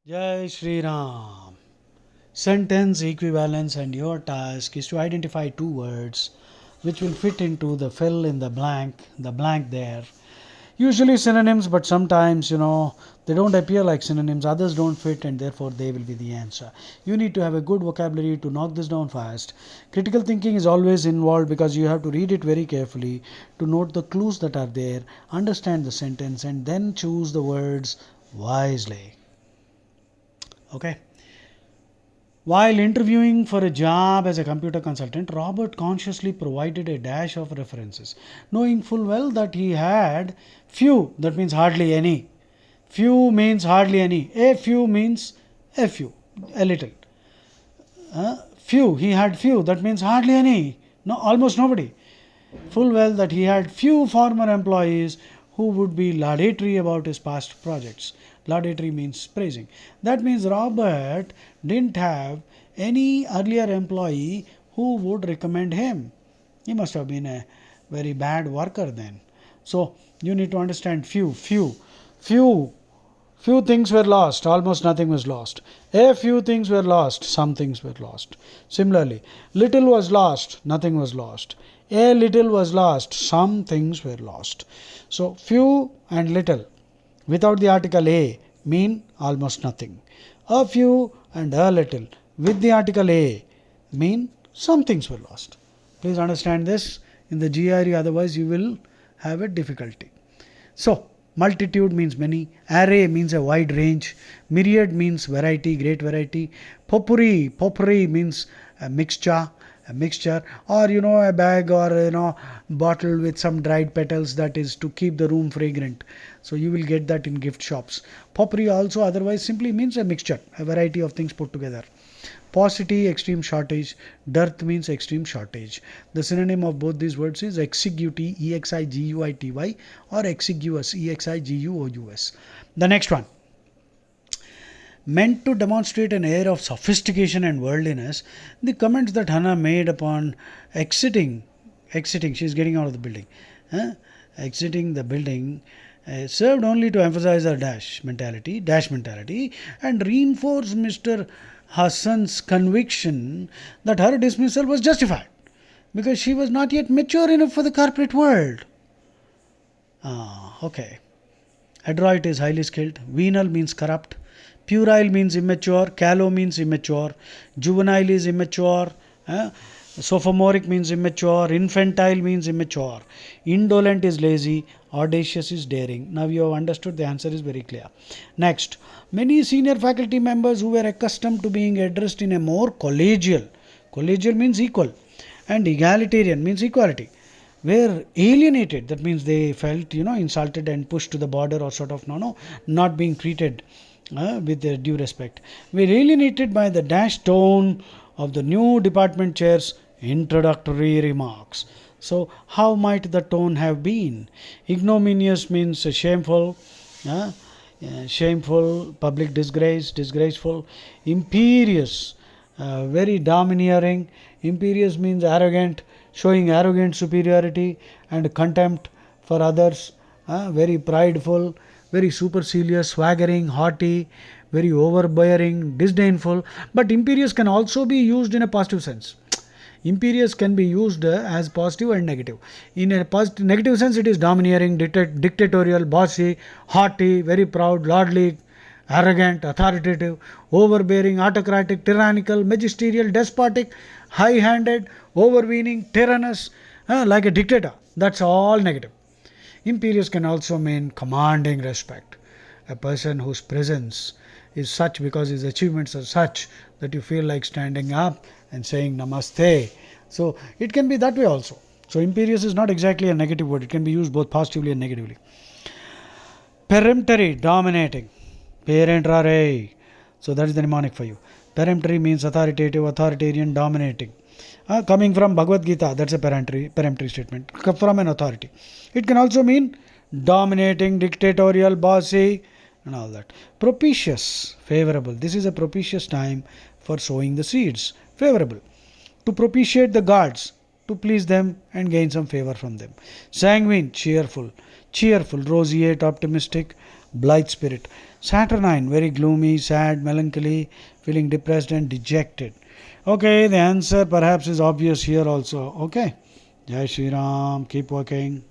Jai Shri Ram. Sentence equivalence, and your task is to identify two words which will fit into the fill in the blank there. Usually synonyms, but sometimes, they don't appear like synonyms, others don't fit, and therefore they will be the answer. You need to have a good vocabulary to knock this down fast. Critical thinking is always involved because you have to read it very carefully to note the clues that are there, understand the sentence, and then choose the words wisely. Okay. While interviewing for a job as a computer consultant, Robert consciously provided a dash of references, knowing full well that he had few, that means hardly any. Few means hardly any. A few means a few, a little. Few, he had few, that means hardly any. No, almost nobody. Full well that he had few former employees who would be laudatory about his past projects. Laudatory means praising. That means Robert didn't have any earlier employee who would recommend him. He must have been a very bad worker then. So you need to understand few. Few things were lost, almost nothing was lost. A few things were lost, some things were lost. Similarly, little was lost, nothing was lost. A little was lost, some things were lost. So, few and little without the article a mean almost nothing. A few and a little with the article a mean some things were lost. Please understand this in the GRE, otherwise you will have a difficulty. So, multitude means many, array means a wide range, myriad means variety, great variety, potpourri means a mixture, or a bag or bottle with some dried petals, that is to keep the room fragrant. So you will get that in gift shops. Potpourri also otherwise simply means a mixture, a variety of things put together. Paucity, extreme shortage. Dearth means extreme shortage. The synonym of both these words is exiguity, exiguity, or exiguous, exiguous. The next one. Meant to demonstrate an air of sophistication and worldliness, the comments that Hannah made upon exiting, she is getting out of the building, exiting the building, served only to emphasize her dash mentality, and reinforce Mr. Hassan's conviction that her dismissal was justified because she was not yet mature enough for the corporate world. Okay. Adroit is highly skilled. Venal means corrupt. Puerile means immature. Callow means immature. Juvenile is immature. Sophomoric means immature. Infantile means immature. Indolent is lazy. Audacious is daring. Now you have understood, the answer is very clear. Next, many senior faculty members who were accustomed to being addressed in a more collegial means equal, and egalitarian means equality, were alienated. That means they felt insulted and pushed to the border, or sort of not being treated with their due respect. Were alienated by the dash tone of the new department chair's introductory remarks. So how might the tone have been? Ignominious means shameful, shameful, public disgrace, disgraceful. Imperious, very domineering. Imperious means arrogant, showing arrogant superiority and contempt for others. Very prideful, very supercilious, swaggering, haughty, very overbearing, disdainful. But imperious can also be used in a positive sense. Imperious can be used as positive and negative. In a positive, negative sense, it is domineering, dictatorial, bossy, haughty, very proud, lordly, arrogant, authoritative, overbearing, autocratic, tyrannical, magisterial, despotic, high-handed, overweening, tyrannous, like a dictator. That's all negative. Imperious can also mean commanding respect. A person whose presence is such because his achievements are such that you feel like standing up and saying namaste. So it can be that way also. So imperious is not exactly a negative word. It can be used both positively and negatively. Peremptory, dominating. Parentrare. So that is the mnemonic for you. Peremptory means authoritative, authoritarian, dominating. Coming from Bhagavad Gita, that's a peremptory statement. From an authority. It can also mean dominating, dictatorial, bossy, and all that. Propitious, favorable. This is a propitious time for sowing the seeds. Favorable. To propitiate the gods, to please them and gain some favor from them. Sanguine, cheerful, roseate, optimistic, Blithe spirit. Saturnine, very gloomy, sad, melancholy, feeling depressed and dejected. Okay, the answer perhaps is obvious here also. Okay. Jai Shri Ram. Keep working.